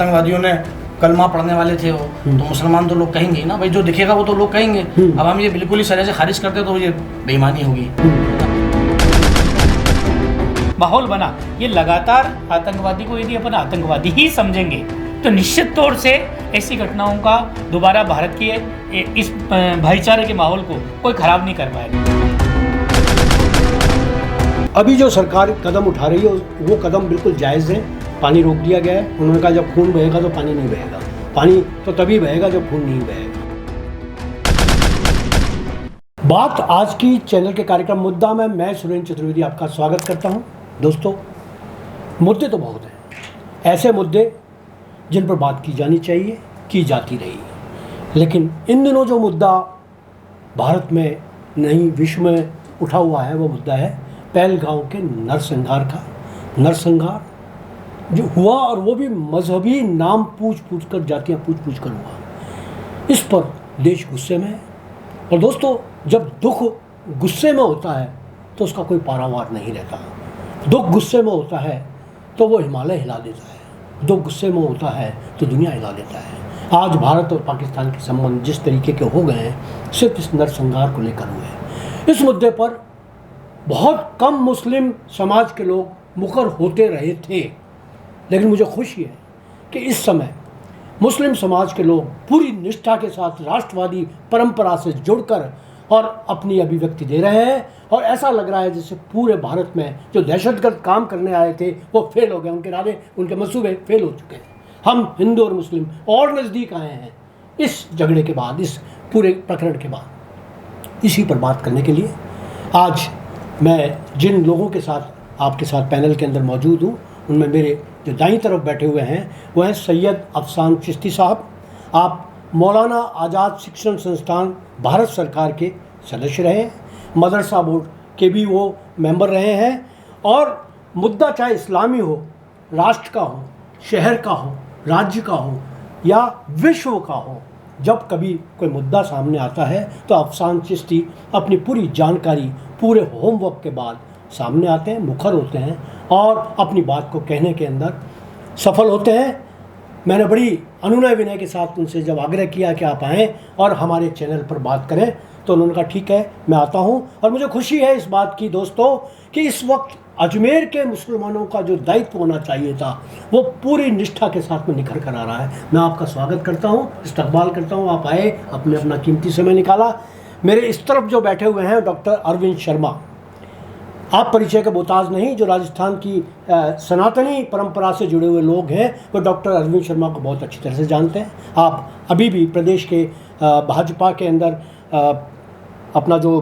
आतंकवादियों ने कलमा पढ़ने वाले थे वो, तो मुसलमान तो लोग कहेंगे ना भाई, जो दिखेगा वो तो लोग कहेंगे। अब हम ये बिल्कुल ही सजा से खारिज करते तो ये बेईमानी होगी। माहौल बना, ये लगातार आतंकवादी को यदि अपन आतंकवादी ही समझेंगे तो निश्चित तौर से ऐसी घटनाओं का दोबारा भारत के इस भाईचारे के माहौल को कोई खराब नहीं कर पाएगा। अभी जो सरकार कदम उठा रही है वो कदम बिल्कुल जायज़ है। पानी रोक दिया गया है। उन्होंने कहा जब खून बहेगा तो पानी नहीं बहेगा, पानी तो तभी बहेगा जब खून नहीं बहेगा। बात आज की चैनल के कार्यक्रम मुद्दा में मैं सुरेंद्र चतुर्वेदी आपका स्वागत करता हूं। दोस्तों, मुद्दे तो बहुत हैं, ऐसे मुद्दे जिन पर बात की जानी चाहिए, की जाती रही, लेकिन इन दिनों जो मुद्दा भारत में नहीं विश्व में उठा हुआ है वो मुद्दा है पहलगांव के नरसंहार का। नरसंहार जो हुआ और वो भी मजहबी नाम पूछ कर, जातियाँ पूछ कर हुआ। इस पर देश गुस्से में है। और दोस्तों, जब दुख गुस्से में होता है तो उसका कोई पारावार नहीं रहता। दुख गुस्से में होता है तो वो हिमालय हिला देता है, दुख गुस्से में होता है तो दुनिया हिला देता है। आज भारत और पाकिस्तान के संबंध जिस तरीके के हो गए हैं सिर्फ इस नरसंहार को लेकर हुए हैं। इस मुद्दे पर बहुत कम मुस्लिम समाज के लोग मुखर होते रहे थे, लेकिन मुझे खुशी है कि इस समय मुस्लिम समाज के लोग पूरी निष्ठा के साथ राष्ट्रवादी परंपरा से जुड़कर और अपनी अभिव्यक्ति दे रहे हैं। और ऐसा लग रहा है जैसे पूरे भारत में जो दहशतगर्द काम करने आए थे वो फेल हो गए, उनके इरादे, उनके मंसूबे फेल हो चुके हैं। हम हिंदू और मुस्लिम और नज़दीक आए हैं इस झगड़े के बाद, इस पूरे प्रकरण के बाद। इसी पर बात करने के लिए आज मैं जिन लोगों के साथ आपके साथ पैनल के अंदर मौजूद हूँ उनमें मेरे जो दाईं तरफ बैठे हुए हैं वो हैं सैयद अफसान चिश्ती साहब। आप मौलाना आज़ाद शिक्षण संस्थान भारत सरकार के सदस्य रहे हैं, मदरसा बोर्ड के भी वो मेंबर रहे हैं। और मुद्दा चाहे इस्लामी हो, राष्ट्र का हो, शहर का हो, राज्य का हो या विश्व का हो, जब कभी कोई मुद्दा सामने आता है तो अफसान चिश्ती अपनी पूरी जानकारी पूरे होमवर्क के बाद सामने आते हैं, मुखर होते हैं और अपनी बात को कहने के अंदर सफल होते हैं। मैंने बड़ी अनुनय विनय के साथ उनसे जब आग्रह किया कि आप आएँ और हमारे चैनल पर बात करें तो उन्होंने कहा ठीक है, मैं आता हूँ। और मुझे खुशी है इस बात की दोस्तों कि इस वक्त अजमेर के मुसलमानों का जो दायित्व होना चाहिए था वो पूरी निष्ठा के साथ में निखर कर आ रहा है। मैं आपका स्वागत करता हूँ, इस्तकबाल करता हूँ, आप आए, आपने अपना कीमती समय निकाला। मेरे इस तरफ जो बैठे हुए हैं डॉक्टर अरविंद शर्मा, आप परिचय के मोहताज नहीं, जो राजस्थान की सनातनी परंपरा से जुड़े हुए लोग हैं वो डॉक्टर अरविंद शर्मा को बहुत अच्छी तरह से जानते हैं। आप अभी भी प्रदेश के भाजपा के अंदर अपना जो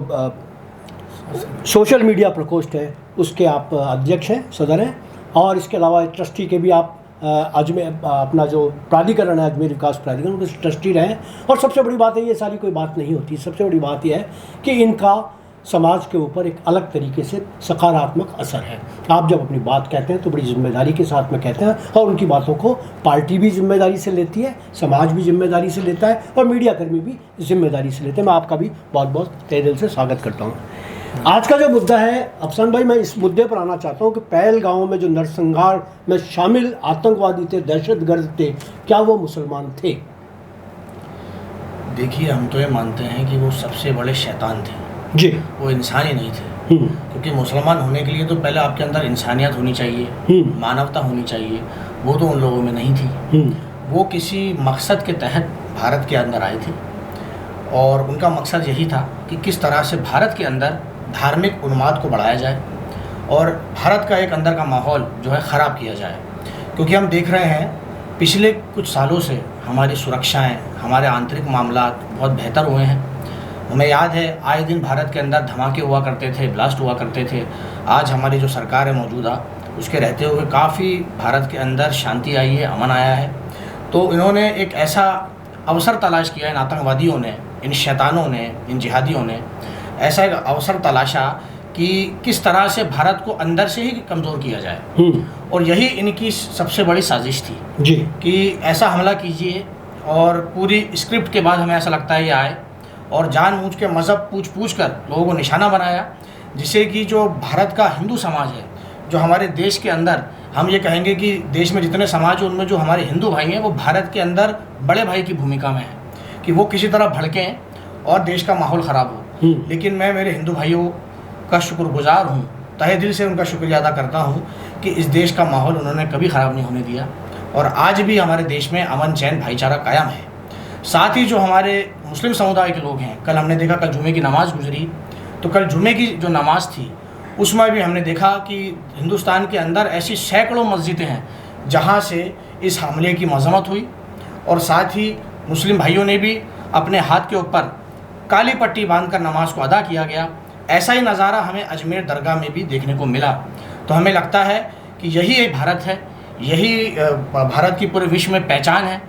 सोशल मीडिया प्रकोष्ठ है उसके आप अध्यक्ष हैं, सदर हैं। और इसके अलावा ट्रस्टी के भी आप अजमेर अपना जो प्राधिकरण है अजमेर विकास प्राधिकरण उसके ट्रस्टी रहे। और सबसे बड़ी बात है, ये सारी कोई बात नहीं होती, सबसे बड़ी बात यह है कि इनका समाज के ऊपर एक अलग तरीके से सकारात्मक असर है। आप जब अपनी बात कहते हैं तो बड़ी जिम्मेदारी के साथ में कहते हैं और उनकी बातों को पार्टी भी जिम्मेदारी से लेती है, समाज भी जिम्मेदारी से लेता है और मीडिया कर्मी भी जिम्मेदारी से लेते हैं। मैं आपका भी बहुत बहुत तहे दिल से स्वागत करता हूँ। आज का जो मुद्दा है अफसान भाई, मैं इस मुद्दे पर आना चाहता हूँ कि पहलगांव में जो नरसंहार में शामिल आतंकवादी थे, दहशतगर्द थे, क्या वो मुसलमान थे? देखिए, हम तो ये मानते हैं कि वो सबसे बड़े शैतान थे जी, वो इंसान ही नहीं थे। क्योंकि मुसलमान होने के लिए तो पहले आपके अंदर इंसानियत होनी चाहिए, मानवता होनी चाहिए, वो तो उन लोगों में नहीं थी। वो किसी मकसद के तहत भारत के अंदर आए थे और उनका मकसद यही था कि किस तरह से भारत के अंदर धार्मिक उन्माद को बढ़ाया जाए और भारत का एक अंदर का माहौल जो है ख़राब किया जाए। क्योंकि हम देख रहे हैं पिछले कुछ सालों से हमारी सुरक्षाएं, हमारे आंतरिक मामलात बहुत बेहतर हुए हैं। हमें याद है आए दिन भारत के अंदर धमाके हुआ करते थे, ब्लास्ट हुआ करते थे। आज हमारी जो सरकार है मौजूदा, उसके रहते हुए काफ़ी भारत के अंदर शांति आई है, अमन आया है। तो इन्होंने एक ऐसा अवसर तलाश किया, इन आतंकवादियों ने, इन शैतानों ने, इन जिहादियों ने ऐसा एक अवसर तलाशा कि किस तरह से भारत को अंदर से ही कमज़ोर किया जाए। और यही इनकी सबसे बड़ी साजिश थी जी कि ऐसा हमला कीजिए। और पूरी स्क्रिप्ट के बाद हमें ऐसा लगता है ये आए और जानबूझ के मज़हब पूछ कर लोगों को निशाना बनाया, जिससे कि जो भारत का हिंदू समाज है, जो हमारे देश के अंदर हम ये कहेंगे कि देश में जितने समाज हैं उनमें जो हमारे हिंदू भाई हैं वो भारत के अंदर बड़े भाई की भूमिका में हैं कि वो किसी तरह भड़कें और देश का माहौल ख़राब हो। लेकिन मैं मेरे हिंदू भाइयों का शुक्रगुजार हूँ, तहे दिल से उनका शुक्रिया अदा करता हूँ कि इस देश का माहौल उन्होंने कभी ख़राब नहीं होने दिया और आज भी हमारे देश में अमन चैन भाईचारा कायम है। साथ ही जो हमारे मुस्लिम समुदाय के लोग हैं, कल हमने देखा कल जुमे की नमाज़ गुजरी, तो कल जुमे की जो नमाज़ थी उसमें भी हमने देखा कि हिंदुस्तान के अंदर ऐसी सैकड़ों मस्जिदें हैं जहाँ से इस हमले की मजम्मत हुई और साथ ही मुस्लिम भाइयों ने भी अपने हाथ के ऊपर काली पट्टी बांधकर नमाज को अदा किया गया। ऐसा ही नज़ारा हमें अजमेर दरगाह में भी देखने को मिला। तो हमें लगता है कि यही एक भारत है, यही भारत की पूरे विश्व में पहचान है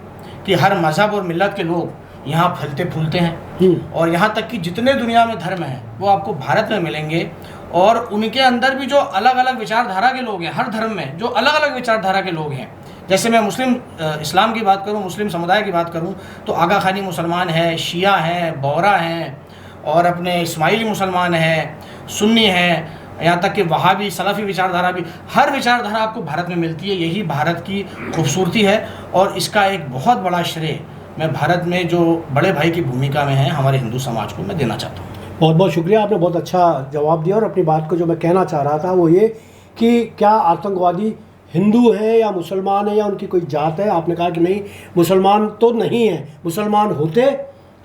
कि हर मज़हब और मिल्लत के लोग यहाँ फलते फूलते हैं और यहाँ तक कि जितने दुनिया में धर्म हैं वो आपको भारत में मिलेंगे और उनके अंदर भी जो अलग अलग विचारधारा के लोग हैं, हर धर्म में जो अलग अलग विचारधारा के लोग हैं, जैसे मैं मुस्लिम इस्लाम की बात करूं, मुस्लिम समुदाय की बात करूं तो आगा खानी मुसलमान है, शिया हैं, बोहरा हैं और अपने इस्माइली मुसलमान हैं, सुन्नी हैं, यहाँ तक कि वहाबी सलाफ़ी विचारधारा भी, हर विचारधारा आपको भारत में मिलती है। यही भारत की खूबसूरती है और इसका एक बहुत बड़ा श्रेय मैं भारत में जो बड़े भाई की भूमिका में है हमारे हिंदू समाज को मैं देना चाहता हूँ। बहुत बहुत शुक्रिया, आपने बहुत अच्छा जवाब दिया। और अपनी बात को जो मैं कहना चाह रहा था वो ये कि क्या आतंकवादी हिंदू हैं या मुसलमान हैं या उनकी कोई जात है। आपने कहा कि नहीं, मुसलमान तो नहीं है, मुसलमान होते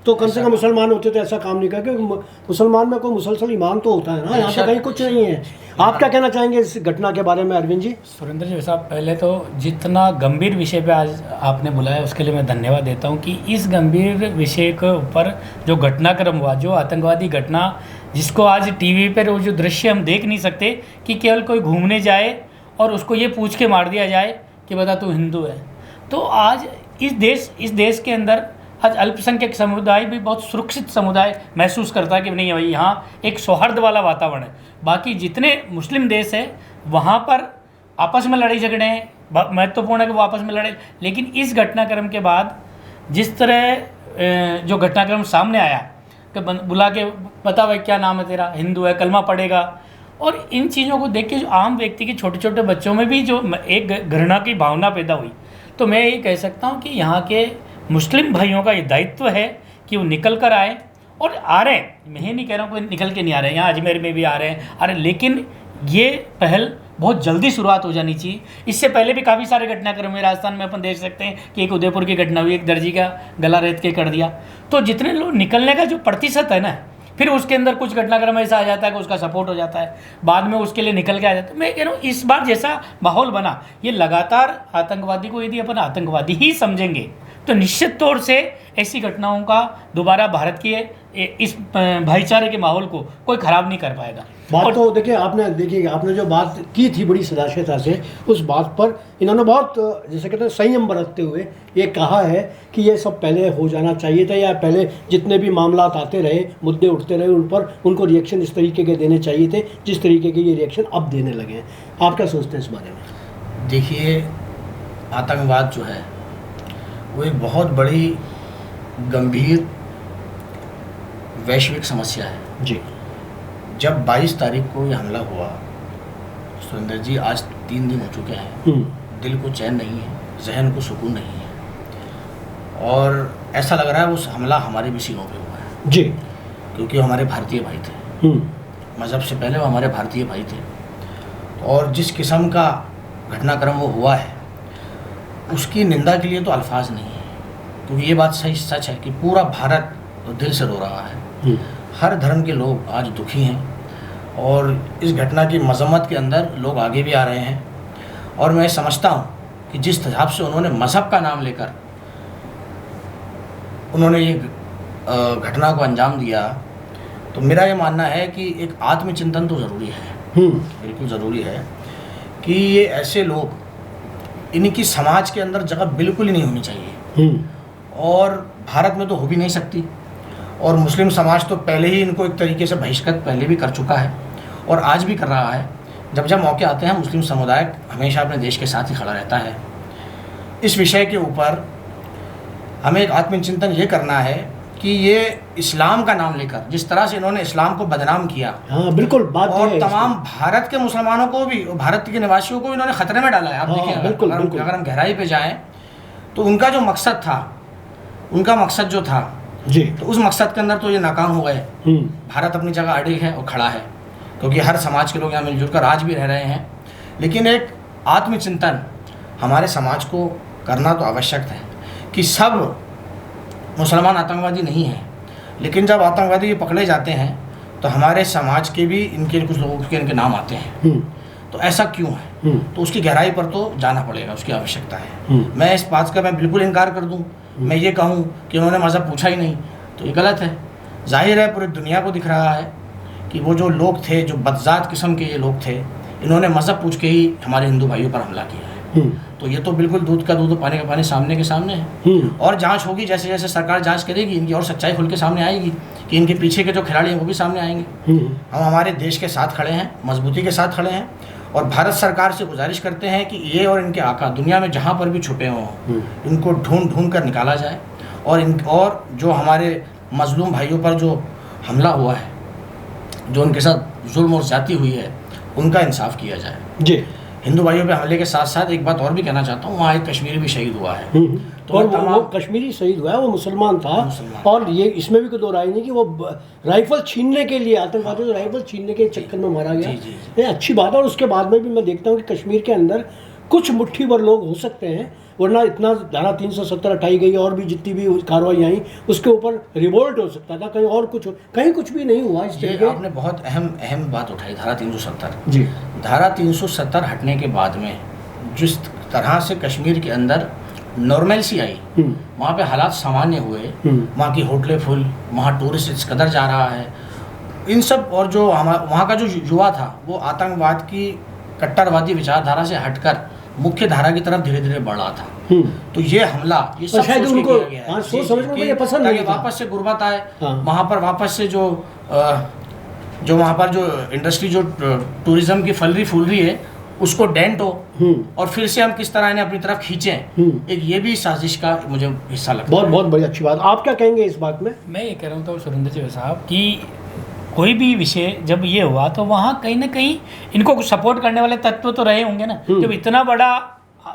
तो कम से कम मुसलमान होते तो ऐसा काम नहीं कर, क्योंकि मुसलमान में कोई मुसलसल ईमान तो होता है ना, यहाँ तो कहीं कुछ नहीं है। आप क्या कहना चाहेंगे इस घटना के बारे में अरविंद जी? सुरेंद्र जी साहब, पहले तो जितना गंभीर विषय पे आज आपने बुलाया उसके लिए मैं धन्यवाद देता हूँ कि इस गंभीर विषय के ऊपर जो घटनाक्रम हुआ, जो आतंकवादी घटना जिसको आज टीवी पर वो जो दृश्य हम देख नहीं सकते कि केवल कोई घूमने जाए और उसको ये पूछ के मार दिया जाए कि बता तू हिंदू है। तो आज इस देश के अंदर आज अल्पसंख्यक समुदाय भी बहुत सुरक्षित समुदाय महसूस करता है कि नहीं भाई यहाँ एक सौहार्द वाला वातावरण है। बाकी जितने मुस्लिम देश हैं वहाँ पर आपस में लड़ाई झगड़े हैं, महत्वपूर्ण है कि वो आपस में लड़े, लेकिन इस घटनाक्रम के बाद जिस तरह जो घटनाक्रम सामने आया कि बुला के बता भाई क्या नाम है तेरा, हिंदू है, कलमा पढ़ेगा, और इन चीज़ों को देख के जो आम व्यक्ति के छोटे छोटे बच्चों में भी जो एक घृणा की भावना पैदा हुई। तो मैं ये कह सकता हूँ कि यहाँ के मुस्लिम भाइयों का ये दायित्व है कि वो निकल कर आए और आ रहे हैं। मैं ये नहीं कह रहा हूँ कोई निकल के नहीं आ रहे हैं, यहाँ अजमेर में भी आ रहे हैं, लेकिन ये पहल बहुत जल्दी शुरुआत हो जानी चाहिए। इससे पहले भी काफ़ी सारे घटनाक्रम हुए राजस्थान में, अपन देख सकते हैं कि एक उदयपुर की घटना हुई, एक दर्जी का गला रेत के कर दिया। तो जितने लोग निकलने का जो प्रतिशत है ना, फिर उसके अंदर कुछ घटनाक्रम ऐसा आ जाता है कि उसका सपोर्ट हो जाता है, बाद में उसके लिए निकल के आ जाता है। मैं कह रहा हूँ इस बार जैसा माहौल बना, ये लगातार आतंकवादी को यदि अपन आतंकवादी ही समझेंगे तो निश्चित तौर से ऐसी घटनाओं का दोबारा भारत के इस भाईचारे के माहौल को कोई ख़राब नहीं कर पाएगा। बात तो देखिए आपने जो बात की थी बड़ी सदाशता से, उस बात पर इन्होंने बहुत जैसे कहते हैं संयम बरतते हुए ये कहा है कि ये सब पहले हो जाना चाहिए था, या पहले जितने भी मामला आते रहे, मुद्दे उठते रहे, उन पर उनको रिएक्शन इस तरीके के देने चाहिए थे जिस तरीके के ये रिएक्शन अब देने लगे हैं। आप क्या सोचते हैं इस बारे में? देखिए, आतंकवाद जो है वो एक बहुत बड़ी गंभीर वैश्विक समस्या है जी। जब 22 तारीख को ये हमला हुआ सुरेंद्र जी, आज 3 दिन हो चुके हैं, दिल को चैन नहीं है, जहन को सुकून नहीं है और ऐसा लग रहा है वो हमला हमारे भी सीनों पे हुआ है जी, क्योंकि हमारे भारतीय भाई थे, मज़हब से पहले वो हमारे भारतीय भाई थे और जिस किस्म का घटनाक्रम वो हुआ है उसकी निंदा के लिए तो अल्फाज नहीं है, क्योंकि ये बात सच है कि पूरा भारत तो दिल से रो रहा है। हर धर्म के लोग आज दुखी हैं और इस घटना की मजम्मत के अंदर लोग आगे भी आ रहे हैं और मैं समझता हूँ कि जिस हिसाब से उन्होंने मज़हब का नाम लेकर उन्होंने ये घटना को अंजाम दिया, तो मेरा ये मानना है कि एक आत्मचिंतन तो ज़रूरी है, बिल्कुल ज़रूरी है कि ये ऐसे लोग, इनकी समाज के अंदर जगह बिल्कुल ही नहीं होनी चाहिए और भारत में तो हो भी नहीं सकती। और मुस्लिम समाज तो पहले ही इनको एक तरीके से बहिष्कृत पहले भी कर चुका है और आज भी कर रहा है। जब जब मौके आते हैं मुस्लिम समुदाय हमेशा अपने देश के साथ ही खड़ा रहता है। इस विषय के ऊपर हमें एक आत्मचिंतन ये करना है कि ये इस्लाम का नाम लेकर जिस तरह से इन्होंने इस्लाम को बदनाम किया, हाँ बिल्कुल बात और है तमाम भारत के मुसलमानों को भी और भारत के निवासियों को भी इन्होंने खतरे में डाला है। आप हाँ, देखिए, बिल्कुल, अगर हम गहराई पे जाएं तो उनका जो मकसद था, उनका मकसद जो था जी, तो उस मकसद के अंदर तो ये नाकाम हो गए। भारत अपनी जगह अड़िग है और खड़ा है, क्योंकि हर समाज के लोग यहाँ मिलजुल कर आज भी रह रहे हैं। लेकिन एक आत्मचिंतन हमारे समाज को करना तो आवश्यक है कि सब मुसलमान आतंकवादी नहीं हैं, लेकिन जब आतंकवादी ये पकड़े जाते हैं तो हमारे समाज के भी इनके कुछ लोगों के इनके नाम आते हैं। तो ऐसा क्यों है? तो उसकी गहराई पर तो जाना पड़ेगा, उसकी आवश्यकता है। मैं इस बात का मैं बिल्कुल इनकार कर दूं, मैं ये कहूं कि उन्होंने मज़हब पूछा ही नहीं, तो ये गलत है। जाहिर है पूरी दुनिया को दिख रहा है कि वो जो लोग थे, जो बदजात किस्म के ये लोग थे, इन्होंने मज़हब पूछ के ही हमारे हिंदू भाइयों पर हमला किया है। तो ये तो बिल्कुल दूध का दूध, पानी का पानी, सामने के सामने है। और जांच होगी, जैसे जैसे सरकार जांच करेगी इनकी और सच्चाई खुल के सामने आएगी कि इनके पीछे के जो खिलाड़ी हैं वो भी सामने आएंगे। हम हमारे देश के साथ खड़े हैं, मजबूती के साथ खड़े हैं, और भारत सरकार से गुजारिश करते हैं कि ये और इनके आका दुनिया में जहाँ पर भी छुपे हों इनको ढूंढ ढूंढ कर निकाला जाए, और जो हमारे मजलूम भाइयों पर जो हमला हुआ है, जो उनके साथ जुल्म और ज्यादती हुई है, उनका इंसाफ किया जाए। जी, हिंदू भाइयों पे हमले के साथ साथ एक बात और भी कहना चाहता हूँ, वहाँ एक कश्मीरी भी शहीद हुआ है। तो और वो कश्मीरी शहीद हुआ है, वो मुसलमान था। और ये इसमें भी कोई दो राय नहीं कि वो राइफल छीनने के लिए, आतंकवादियों से राइफल छीनने के चक्कर में मारा गया। ये अच्छी बात है। और उसके बाद में भी मैं देखता हूँ कि कश्मीर के अंदर कुछ मुट्ठी भर लोग हो सकते हैं, वरना इतना धारा 370 हटाई गई और भी जितनी भी कार्रवाई आई उसके ऊपर रिवोल्ट हो सकता था, कहीं और कहीं कुछ भी नहीं हुआ। इस तरीके आपने बहुत अहम बात उठाई, धारा 370। जी, धारा 370 हटने के बाद में जिस तरह से कश्मीर के अंदर नॉर्मलसी आई, वहाँ पे हालात सामान्य हुए, वहाँ की होटलें फुल, वहाँ टूरिस्ट इस कदर जा रहा है, इन सब, और जो वहाँ का जो युवा था वो आतंकवाद की कट्टरवादी विचारधारा से हटकर मुख्य धारा की तरफ धीरे धीरे बढ़ रहा था। तो ये हमला, ये सब शायद सोच के उनको किया गया है, सोच समझ में ये पसंद ताकि नहीं था। वापस से गुर्बत आए, हाँ। वहाँ पर वापस से जो वहाँ पर जो इंडस्ट्री, जो टूरिज्म की फल रही है, उसको डेंट हो, और फिर से हम किस तरह इन्हें अपनी तरफ खींचें। एक ये भी साजिश का मुझे हिस्सा लगता है। बहुत बड़ी अच्छी बात। आप क्या कहेंगे इस बात में? मैं ये कह रहा हूँ तो सुरेंद्र जी साहब कि कोई भी विषय जब ये हुआ तो वहाँ कहीं ना कहीं इनको कुछ सपोर्ट करने वाले तत्व तो रहे होंगे ना। जब इतना बड़ा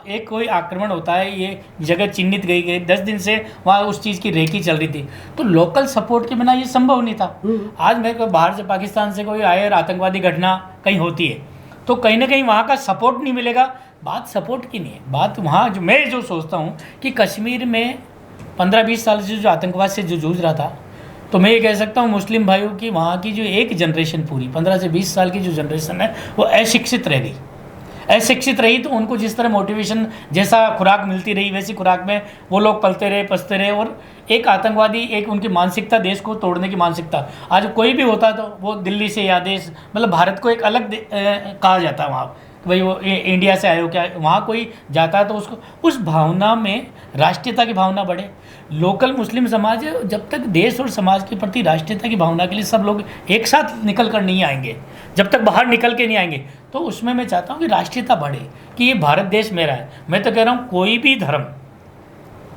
एक कोई आक्रमण होता है, ये जगह चिन्हित गई 10 दिन से वहाँ उस चीज़ की रेकी चल रही थी, तो लोकल सपोर्ट के बिना ये संभव नहीं था। आज मैं कोई बाहर से, पाकिस्तान से कोई आए और आतंकवादी घटना कहीं होती है तो कहीं ना कहीं वहाँ का सपोर्ट नहीं मिलेगा। बात सपोर्ट की नहीं है, बात वहाँ मैं सोचता हूँ कि कश्मीर में 15-20 साल से जो आतंकवाद से जो जूझ रहा था, तो मैं ये कह सकता हूँ मुस्लिम भाइयों की वहाँ की जो एक जनरेशन पूरी 15 से 20 साल की जो जनरेशन है वो अशिक्षित रह गई। अशिक्षित रही तो उनको जिस तरह मोटिवेशन, जैसा खुराक मिलती रही वैसी खुराक में वो लोग पलते रहे, पसते रहे, और एक आतंकवादी, एक उनकी मानसिकता, देश को तोड़ने की मानसिकता। आज कोई भी होता तो वो दिल्ली से या देश, मतलब भारत को एक अलग कहा जाता है वहाँ, भाई वो इंडिया से आए हो क्या, वहाँ कोई जाता है तो उसको उस भावना में राष्ट्रीयता की भावना बढ़े। लोकल मुस्लिम समाज जब तक देश और समाज के प्रति राष्ट्रीयता की भावना के लिए सब लोग एक साथ निकल कर नहीं आएंगे, जब तक बाहर निकल के नहीं आएंगे, तो उसमें मैं चाहता हूँ कि राष्ट्रीयता बढ़े, कि ये भारत देश मेरा है। मैं तो कह रहा हूँ कोई भी धर्म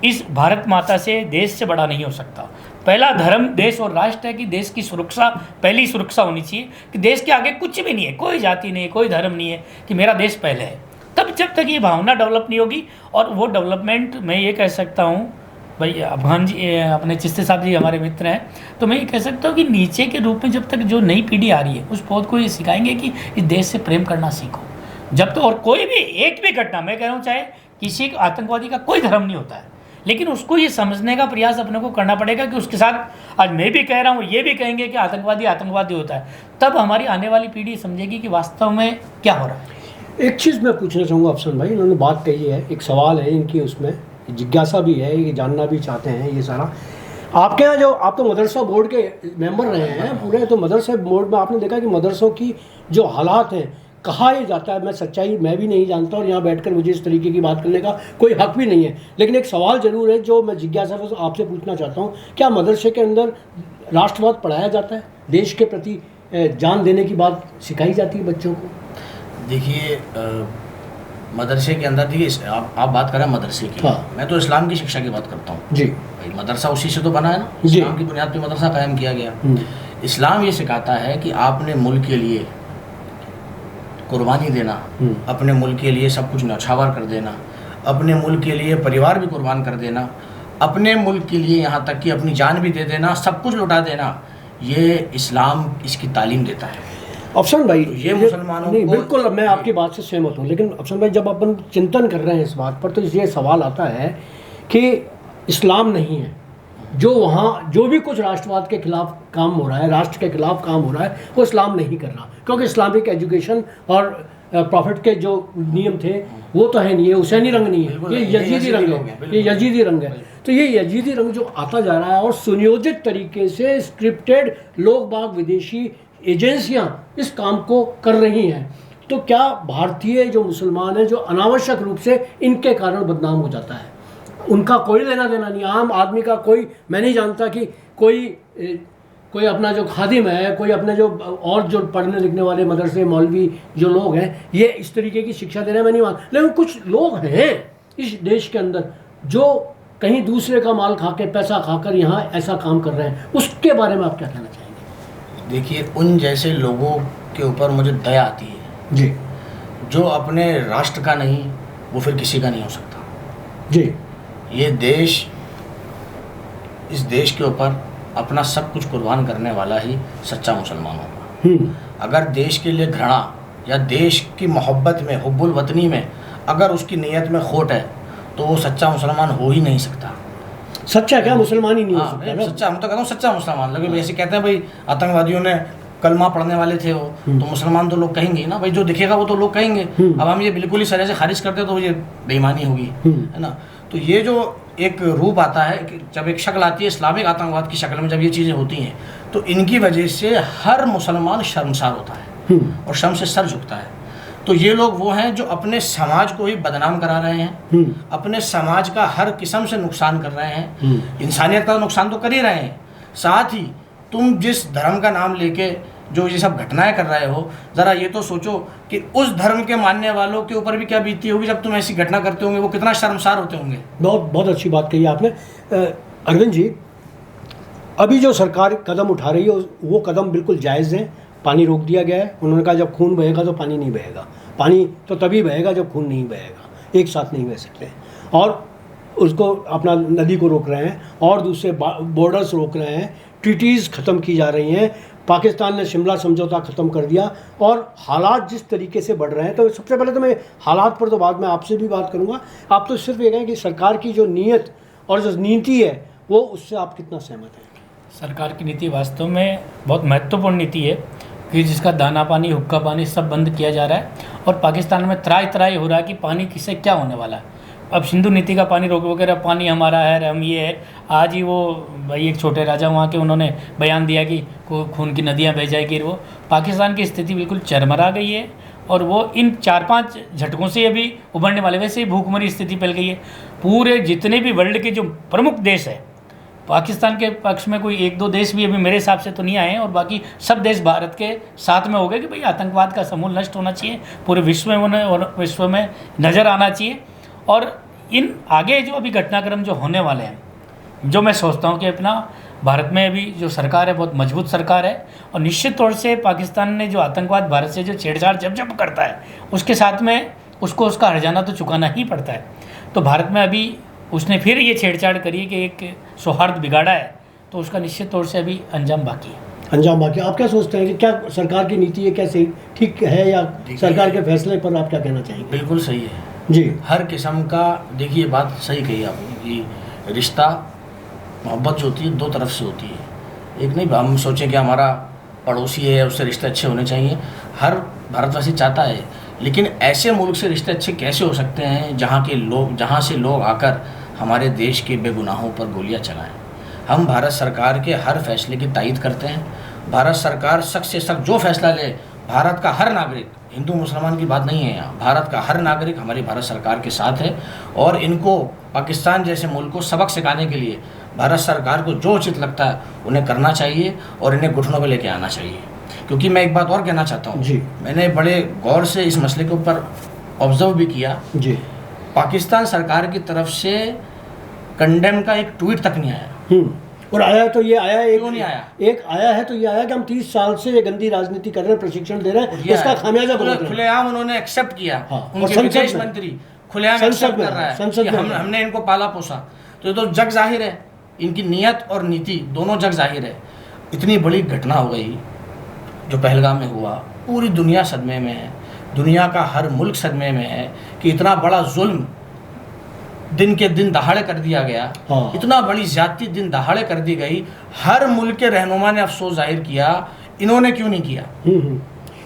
इस भारत माता से, देश से बड़ा नहीं हो सकता। पहला धर्म देश और राष्ट्र है कि देश की सुरक्षा, पहली सुरक्षा होनी चाहिए कि देश के आगे कुछ भी नहीं है, कोई जाति नहीं है, कोई धर्म नहीं है, कि मेरा देश पहले है। तब जब तक ये भावना डेवलप नहीं होगी, और वो डेवलपमेंट मैं ये कह सकता हूँ, भाई अफगान जी अपने चिश्ती साहब जी हमारे मित्र हैं, तो मैं ये कह सकता हूँ कि नीचे के रूप में जब तक जो नई पीढ़ी आ रही है उस पौध को ये सिखाएंगे कि इस देश से प्रेम करना सीखो। जब तक, और कोई भी एक भी घटना, मैं कह रहा हूँ चाहे किसी आतंकवादी का कोई धर्म नहीं होता है, लेकिन उसको ये समझने का प्रयास अपने को करना पड़ेगा कि उसके साथ, आज मैं भी कह रहा हूँ, ये भी कहेंगे कि आतंकवादी होता है, तब हमारी आने वाली पीढ़ी समझेगी कि वास्तव में क्या हो रहा है। एक चीज़ मैं पूछना चाहूँगा अफसन भाई, इन्होंने बात कही है, एक सवाल है इनकी, उसमें जिज्ञासा भी है, ये जानना भी चाहते हैं ये सारा। आपके यहाँ जो, आप तो मदरसा बोर्ड के मेंबर रहे हैं पूरे, तो मदरसा बोर्ड में आपने देखा कि मदरसों की जो हालात हैं, कहा यह जाता है, मैं सच्चाई मैं भी नहीं जानता, और यहाँ बैठकर मुझे इस तरीके की बात करने का कोई हक भी नहीं है, लेकिन एक सवाल ज़रूर है जो मैं जिज्ञासा से आपसे पूछना चाहता हूँ, क्या मदरसे के अंदर राष्ट्रवाद पढ़ाया जाता है? देश के प्रति जान देने की बात सिखाई जाती है बच्चों को? देखिए, मदरसे के अंदर देखिए, आप बात करें मदरसे की, हाँ। मैं तो इस्लाम की शिक्षा की बात करता हूँ जी भाई। मदरसा उसी से तो बना है ना, जी। इस्लाम की बुनियाद पे मदरसा कायम किया गया। इस्लाम ये सिखाता है कि आपने मुल्क के लिए कुर्बानी देना, अपने मुल्क के लिए सब कुछ न्यौछावर कर देना, अपने मुल्क के लिए परिवार भी कुर्बान कर देना, अपने मुल्क के लिए यहाँ तक कि अपनी जान भी दे देना, सब कुछ लुटा देना, ये इस्लाम इसकी तालीम देता है। अफसन भाई, ये मुसलमानों नहीं, को बिल्कुल मैं आपकी बात से सहमत हूँ, लेकिन अफसन भाई जब अपन चिंतन कर रहे हैं इस बात पर, तो ये सवाल आता है कि इस्लाम नहीं है जो वहाँ जो भी कुछ राष्ट्रवाद के खिलाफ काम हो रहा है, राष्ट्र के खिलाफ काम हो रहा है, वो इस्लाम नहीं कर रहा, क्योंकि इस्लामिक एजुकेशन और प्रॉफिट के जो नियम थे वो तो है नहीं, ये हुसैनी रंग नहीं है, ये यजीदी रंग है, ये यजीदी रंग है। तो ये यजीदी रंग जो आता जा रहा है और सुनियोजित तरीके से स्क्रिप्टेड लोग बाग विदेशी एजेंसियां इस काम को कर रही हैं, तो क्या भारतीय जो मुसलमान हैं जो अनावश्यक रूप से इनके कारण बदनाम हो जाता है, उनका कोई लेना देना नहीं, आम आदमी का कोई, मैं नहीं जानता कि कोई अपना जो खादिम है, कोई अपने जो और जो पढ़ने लिखने वाले मदरसे मौलवी जो लोग हैं ये इस तरीके की शिक्षा दे रहे हैं, मैं नहीं मान, लेकिन कुछ लोग हैं इस देश के अंदर जो कहीं दूसरे का माल खा के पैसा खाकर यहाँ ऐसा काम कर रहे हैं, उसके बारे में आप क्या कहना चाहेंगे? देखिए, उन जैसे लोगों के ऊपर मुझे दया आती है जी, जो अपने राष्ट्र का नहीं वो फिर किसी का नहीं हो सकता जी। ये देश, इस देश के ऊपर अपना सब कुछ कुर्बान करने वाला ही सच्चा मुसलमान होगा। अगर देश के लिए घृणा या देश की मोहब्बत में, हुब्बुल वतनी में अगर उसकी नीयत में खोट है तो वो सच्चा मुसलमान हो ही नहीं सकता। सच्चा क्या मुसलमान ही नहीं हो हाँ, सकता ना? सच्चा, हम तो कहता हूँ सच्चा मुसलमान। लेकिन ऐसे कहते हैं भाई आतंकवादियों ने कलमा पढ़ने वाले थे वो, तो मुसलमान तो लोग कहेंगे ना भाई, जो दिखेगा वो तो लोग कहेंगे। अब हम ये बिल्कुल ही सरे से खारिज करते तो ये बेईमानी होगी, है ना। तो ये जो एक रूप आता है कि जब एक शक्ल आती है इस्लामिक आतंकवाद की शक्ल में, जब ये चीज़ें होती हैं तो इनकी वजह से हर मुसलमान शर्मसार होता है और शर्म से सर झुकता है। तो ये लोग वो हैं जो अपने समाज को ही बदनाम करा रहे हैं, अपने समाज का हर किस्म से नुकसान कर रहे हैं, इंसानियत का नुकसान तो कर ही रहे हैं, साथ ही तुम जिस धर्म का नाम लेके जो ये सब घटनाएं कर रहे हो, ज़रा ये तो सोचो कि उस धर्म के मानने वालों के ऊपर भी क्या बीती होगी जब तुम ऐसी घटना करते होंगे, वो कितना शर्मसार होते होंगे। बहुत अच्छी बात कही आपने। अरविंद जी, अभी जो सरकार कदम उठा रही है वो कदम बिल्कुल जायज़ है। पानी रोक दिया गया है, उन्होंने कहा जब खून बहेगा तो पानी नहीं बहेगा, पानी तो तभी बहेगा जब खून नहीं बहेगा, एक साथ नहीं बह सकते। और उसको अपना नदी को रोक रहे हैं और दूसरे बॉर्डर्स रोक रहे हैं, ट्रीटीज़ ख़त्म की जा रही हैं, पाकिस्तान ने शिमला समझौता ख़त्म कर दिया और हालात जिस तरीके से बढ़ रहे हैं। तो सबसे पहले तो मैं हालात पर तो बाद में आपसे भी बात करूंगा। आप तो सिर्फ ये कहें कि सरकार की जो नीयत और जो नीति है वो, उससे आप कितना सहमत हैं? सरकार की नीति वास्तव में बहुत महत्वपूर्ण नीति है कि जिसका दाना पानी, हुक्का पानी सब बंद किया जा रहा है और पाकिस्तान में त्राई त्राई हो रहा है कि पानी किससे क्या होने वाला है। अब सिंधु नीति का पानी रोक वगैरह, पानी हमारा है, हम ये है। आज ही वो भाई एक छोटे राजा वहाँ के, उन्होंने बयान दिया कि खून की नदियाँ बह जाएगी। वो पाकिस्तान की स्थिति बिल्कुल चरमरा गई है और वो इन 4-5 झटकों से अभी उभरने वाले, वैसे ही भूखमरी स्थिति फैल गई है। पूरे जितने भी वर्ल्ड के जो प्रमुख देश है, पाकिस्तान के पक्ष में कोई 1-2 देश भी अभी मेरे हिसाब से तो नहीं आए हैं और बाकी सब देश भारत के साथ में हो गए कि भाई आतंकवाद का समूल नष्ट होना चाहिए, पूरे विश्व में नज़र आना चाहिए। और इन आगे जो अभी घटनाक्रम जो होने वाले हैं, जो मैं सोचता हूँ कि अपना भारत में अभी जो सरकार है बहुत मजबूत सरकार है और निश्चित तौर से पाकिस्तान ने जो आतंकवाद भारत से जो छेड़छाड़ जब करता है उसके साथ में उसको उसका हर्जाना तो चुकाना ही पड़ता है। तो भारत में अभी उसने फिर ये छेड़छाड़ करी कि एक सौहार्द बिगाड़ा है, तो उसका निश्चित तौर से अभी अंजाम बाकी है। अंजाम बाकी। आप क्या सोचते हैं कि क्या सरकार की नीति है, क्या सही ठीक है, या सरकार के फैसले पर आप क्या कहना चाहेंगे? बिल्कुल सही है जी। हर किस्म का, देखिए बात सही कही आपने कि रिश्ता, मोहब्बत जो होती है 2 तरफ से होती है। एक नहीं हम सोचें कि हमारा पड़ोसी है उससे रिश्ते अच्छे होने चाहिए, हर भारतवासी चाहता है, लेकिन ऐसे मुल्क से रिश्ते अच्छे कैसे हो सकते हैं जहाँ से लोग आकर हमारे देश के बेगुनाहों पर गोलियां चलाएं। हम भारत सरकार के हर फैसले की तायीद करते हैं। भारत सरकार सख्त से सख्त जो फैसला ले, भारत का हर नागरिक, हिंदू मुसलमान की बात नहीं है यहाँ, भारत का हर नागरिक हमारी भारत सरकार के साथ है। और इनको पाकिस्तान जैसे मुल्क को सबक सिखाने के लिए भारत सरकार को जो उचित लगता है उन्हें करना चाहिए और इन्हें घुटनों पर लेके आना चाहिए। क्योंकि मैं एक बात और कहना चाहता हूँ, मैंने बड़े गौर से इस मसले के ऊपर ऑब्जर्व भी किया, जी। पाकिस्तान सरकार की तरफ से कंडेम का एक ट्वीट तक नहीं आया। और आया तो ये आया, क्यों नहीं आया? एक आया है तो ये आया कि हम 30 साल से ये गंदी राजनीति कर रहे हैं, प्रशिक्षण दे रहे हैं, उसका खामियाजा भुगत रहे हैं। खुलेआम उन्होंने एक्सेप्ट किया। हाँ, उनके विदेश मंत्री खुलेआम एक्सेप्ट कर रहा है कि हमने इनको पाला पोसा। तो ये तो जग जाहिर है, इनकी नीयत और नीति दोनों जग जाहिर है। इतनी बड़ी घटना हो गई जो पहलगाम में हुआ, पूरी दुनिया सदमे में है, दुनिया का हर मुल्क सदमे में है कि इतना बड़ा जुल्म दिन के दिन दहाड़े कर दिया गया। हाँ। इतना बड़ी ज्यादती दिन दहाड़े कर दी गई। हर मुल्क के रहनुमा ने अफसोस जाहिर किया, इन्होंने क्यों नहीं किया?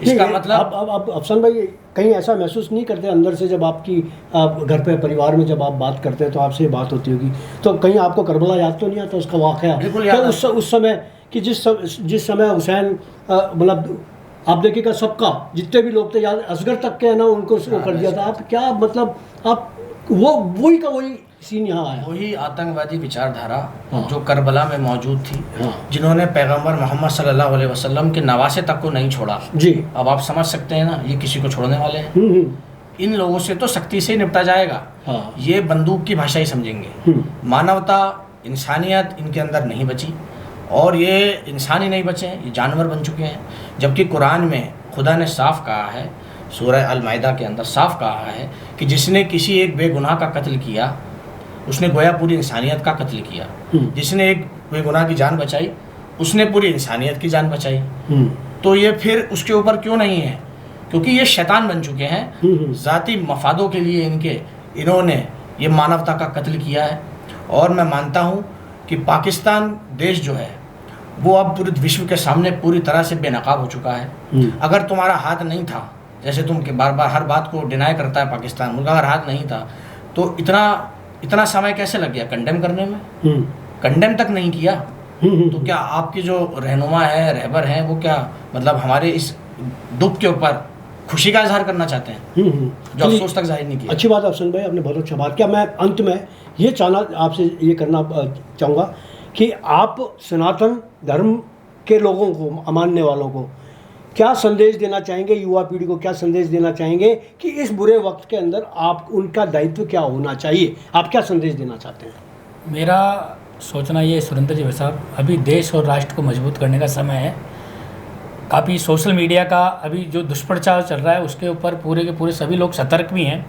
इसका मतलब अब अफसान भाई कहीं ऐसा महसूस नहीं करते अंदर से, जब आपकी घर पे परिवार में जब आप बात करते हैं तो आपसे बात होती होगी, तो कहीं आपको करबला याद तो नहीं आता उसका वाक़या? बिल्कुल याद। उस समय कि जिस समय हुसैन मतलब आप देखिएगा सबका जितने भी लोग थे, याद असगर तक के है ना, उनको कर दिया था। आप क्या मतलब आप वही का वही सीन यहाँ आया, वही आतंकवादी विचारधारा हाँ। जो करबला में मौजूद थी, हाँ। जिन्होंने पैगंबर मोहम्मद सल्लल्लाहु अलैहि वसल्लम के नवासे तक को नहीं छोड़ा। जी। अब आप समझ सकते हैं ना, ये किसी को छोड़ने वाले हैं? इन लोगों से तो सख्ती से ही निपटा जाएगा। हाँ। ये बंदूक की भाषा ही समझेंगे। मानवता, इंसानियत इनके अंदर नहीं बची, और ये इंसान ही नहीं बचे हैं, ये जानवर बन चुके हैं। जबकि कुरान में खुदा ने साफ कहा है, सूरह अल माइदा के अंदर साफ कहा है कि जिसने किसी एक बेगुनाह का कत्ल किया, उसने गोया पूरी इंसानियत का कत्ल किया। जिसने एक बेगुनाह की जान बचाई, उसने पूरी इंसानियत की जान बचाई। तो ये फिर उसके ऊपर क्यों नहीं है? क्योंकि ये शैतान बन चुके हैं। ज़ाती मफादों के लिए इन्होंने ये मानवता का कत्ल किया है। और मैं मानता हूँ कि पाकिस्तान देश जो है वो अब पूरे विश्व के सामने पूरी तरह से बेनकाब हो चुका है। अगर तुम्हारा हाथ नहीं था, जैसे तुम के बार बार हर बात को डिनाई करता है पाकिस्तान, उनका अगर हाथ नहीं था तो इतना समय कैसे लग गया कंडेम करने में? कंडेम तक नहीं किया। तो क्या आपके जो रहनुमा है, रहबर हैं, वो क्या मतलब हमारे इस दुख के ऊपर खुशी का इजहार करना चाहते हैं, जो अफसोस तक जाहिर नहीं किया? अच्छी बात अफसन भाई, आपने बहुत अच्छा बात किया। मैं अंत में ये आपसे ये करना चाहूँगा कि आप सनातन धर्म के लोगों को, मानने वालों को क्या संदेश देना चाहेंगे, युवा पीढ़ी को क्या संदेश देना चाहेंगे कि इस बुरे वक्त के अंदर आप उनका दायित्व क्या होना चाहिए? आप क्या संदेश देना चाहते हैं? मेरा सोचना ये सुरेंद्र जी साहब, अभी देश और राष्ट्र को मजबूत करने का समय है। काफ़ी सोशल मीडिया का अभी जो दुष्प्रचार चल रहा है उसके ऊपर पूरे के पूरे सभी लोग सतर्क भी हैं,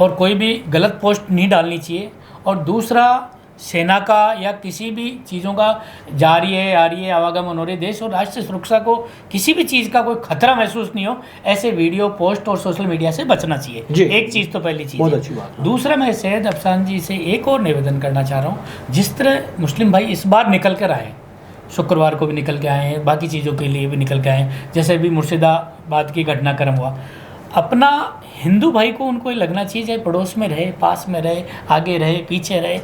और कोई भी गलत पोस्ट नहीं डालनी चाहिए। और दूसरा, सेना का या किसी भी चीज़ों का जा रही है आ रही है आवागमन हो रही है, देश और राष्ट्र सुरक्षा को किसी भी चीज़ का कोई खतरा महसूस नहीं हो, ऐसे वीडियो पोस्ट और सोशल मीडिया से बचना चाहिए। एक चीज़ तो पहली चीज़, बहुत अच्छी बात। दूसरा, मैं सैयद अफसान जी से एक और निवेदन करना चाह रहा हूँ। जिस तरह मुस्लिम भाई इस बार निकल कर आए, शुक्रवार को भी निकल के आए हैं, बाकी चीज़ों के लिए भी निकल के आए हैं, जैसे अभी मुर्शिदाबाद की घटनाक्रम हुआ, अपना हिंदू भाई को उनको ये लगना चाहिए, चाहे पड़ोस में रहे, पास में रहे, आगे रहे, पीछे रहे,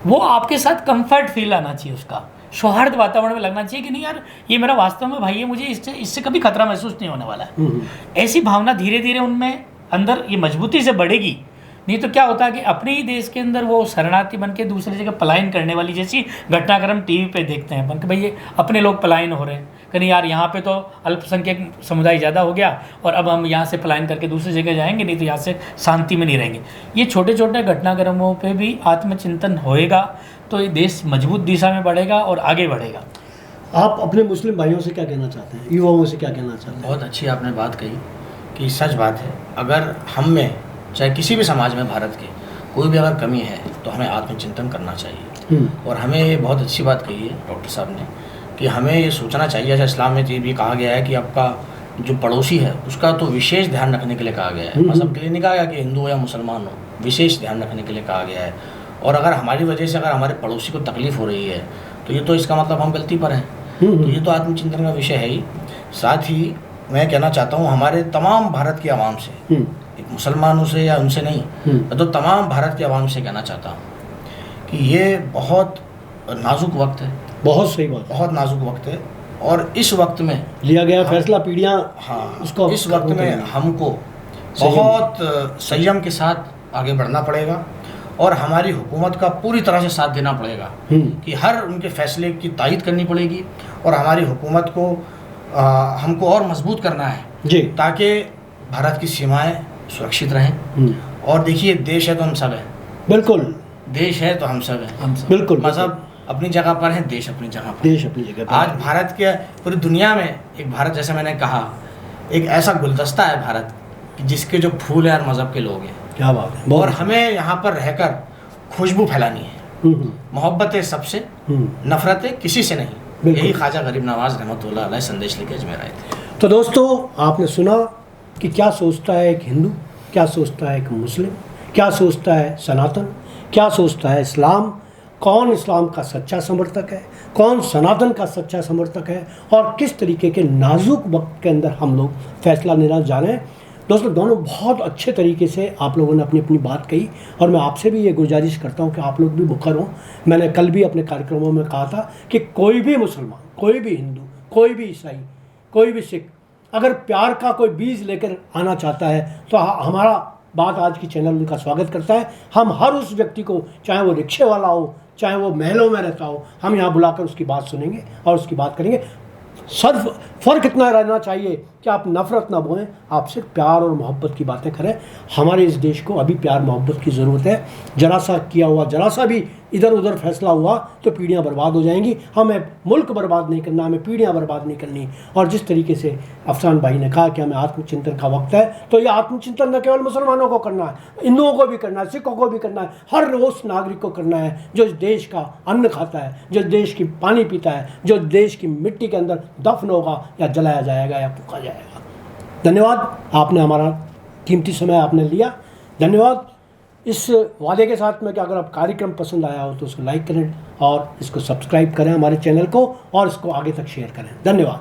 वो आपके साथ कंफर्ट फील आना चाहिए, उसका सौहार्द वातावरण में लगना चाहिए कि नहीं यार ये मेरा वास्तव में भाई है, मुझे इससे कभी खतरा महसूस नहीं होने वाला है। ऐसी भावना धीरे धीरे उनमें अंदर ये मजबूती से बढ़ेगी। नहीं तो क्या होता है कि अपने ही देश के अंदर वो शरणार्थी बन के दूसरी जगह पलायन करने वाली जैसी घटनाक्रम टीवी पे देखते हैं अपन कि भाई ये अपने लोग पलायन हो रहे हैं, कहीं यार यहाँ पे तो अल्पसंख्यक समुदाय ज़्यादा हो गया और अब हम यहाँ से पलायन करके दूसरी जगह जाएंगे, नहीं तो यहाँ से शांति में नहीं रहेंगे। ये छोटे छोटे घटनाक्रमों पे भी आत्मचिंतन होएगा तो ये देश मजबूत दिशा में बढ़ेगा और आगे बढ़ेगा। आप अपने मुस्लिम भाइयों से क्या कहना चाहते हैं, युवाओं से क्या कहना चाहते हैं? बहुत अच्छी आपने बात कही कि सच बात है, अगर हम में चाहे किसी भी समाज में भारत के कोई भी अगर कमी है तो हमें आत्मचिंतन करना चाहिए। और हमें ये बहुत अच्छी बात कही है डॉक्टर साहब ने कि हमें ये सोचना चाहिए, जैसे इस्लाम में भी कहा गया है कि आपका जो पड़ोसी है उसका तो विशेष ध्यान रखने के लिए कहा गया है। मज़हब के लिए नहीं कहा गया कि हिंदू हो या मुसलमान हो, विशेष ध्यान रखने के लिए कहा गया है। और अगर हमारी वजह से अगर हमारे पड़ोसी को तकलीफ़ हो रही है तो ये तो इसका मतलब हम गलती पर हैं। तो ये तो आत्मचिंतन का विषय है ही। साथ ही मैं कहना चाहता हूँ हमारे तमाम भारत की आवाम से, एक मुसलमानों से या उनसे नहीं, मैं तो तमाम भारत की आवाम से कहना चाहता हूँ कि ये बहुत नाजुक वक्त है। बहुत सही बात, बहुत नाजुक वक्त है। और इस वक्त में लिया गया फैसला पीढ़ियाँ, हाँ, उसको इस वक्त में हमको बहुत संयम के साथ आगे बढ़ना पड़ेगा और हमारी हुकूमत का पूरी तरह से साथ देना पड़ेगा कि हर उनके फैसले की तायीद करनी पड़ेगी और हमारी हुकूमत को हमको और मजबूत करना है जी, ताकि भारत की सीमाएं सुरक्षित रहें। और देखिए, देश है तो हम सब हैं। बिल्कुल, देश है तो हम सब हैं। हम सब बिल्कुल। मजहब अपनी जगह पर है, देश अपनी जगह पर। देश अपनी जगह पर। आज भारत के पूरी दुनिया में एक भारत, जैसे मैंने कहा, एक ऐसा गुलदस्ता है भारत कि जिसके जो फूल है हर मजहब के लोग हैं। क्या बात है। और हमें यहाँ पर रहकर खुशबू फैलानी है। मोहब्बतें सबसे, नफरतें किसी से नहीं। यही ख्वाजा गरीब नवाज रहमतुल्लाह अलैह संदेश लेके अजमेर आए थे। तो दोस्तों, आपने सुना कि क्या सोचता है एक हिंदू, क्या सोचता है एक मुस्लिम, क्या सोचता है सनातन, क्या सोचता है इस्लाम, कौन इस्लाम का सच्चा समर्थक है, कौन सनातन का सच्चा समर्थक है, और किस तरीके के नाजुक वक्त के अंदर हम लोग फैसला लेना जा रहे हैं। दोस्तों, दोनों बहुत अच्छे तरीके से आप लोगों ने अपनी अपनी बात कही, और मैं आपसे भी ये गुजारिश करता हूँ कि आप लोग भी मुखर हों। मैंने कल भी अपने कार्यक्रमों में कहा था कि कोई भी मुसलमान, कोई भी हिंदू, कोई भी ईसाई, कोई भी सिख अगर प्यार का कोई बीज लेकर आना चाहता है तो हमारा बात आज की चैनल उनका स्वागत करता है। हम हर उस व्यक्ति को, चाहे वो रिक्शे वाला हो, चाहे वो महलों में रहता हो, हम यहाँ बुलाकर उसकी बात सुनेंगे और उसकी बात करेंगे। सिर्फ फ़र्क इतना रहना चाहिए कि आप नफ़रत ना बोएं, आप सिर्फ प्यार और मोहब्बत की बातें करें। हमारे इस देश को अभी प्यार मोहब्बत की ज़रूरत है। जरा सा किया हुआ, जरा सा भी इधर उधर फैसला हुआ तो पीढ़ियाँ बर्बाद हो जाएंगी। हमें मुल्क बर्बाद नहीं करना, हमें पीढ़ियाँ बर्बाद नहीं करनी। और जिस तरीके से अफसान भाई ने कहा कि हमें आत्मचिंतन का वक्त है, तो ये आत्मचिंतन न केवल मुसलमानों को करना है, हिंदुओं को भी करना है, सिखों को भी करना है, हर उस नागरिक को करना है जो इस देश का अन्न खाता है, जो देश की पानी पीता है, जो देश की मिट्टी के अंदर दफन होगा या जलाया जाएगा या फूका जाएगा। धन्यवाद, आपने हमारा कीमती समय आपने लिया। धन्यवाद। इस वादे के साथ में कि अगर आप कार्यक्रम पसंद आया हो तो उसको लाइक करें और इसको सब्सक्राइब करें हमारे चैनल को, और इसको आगे तक शेयर करें। धन्यवाद।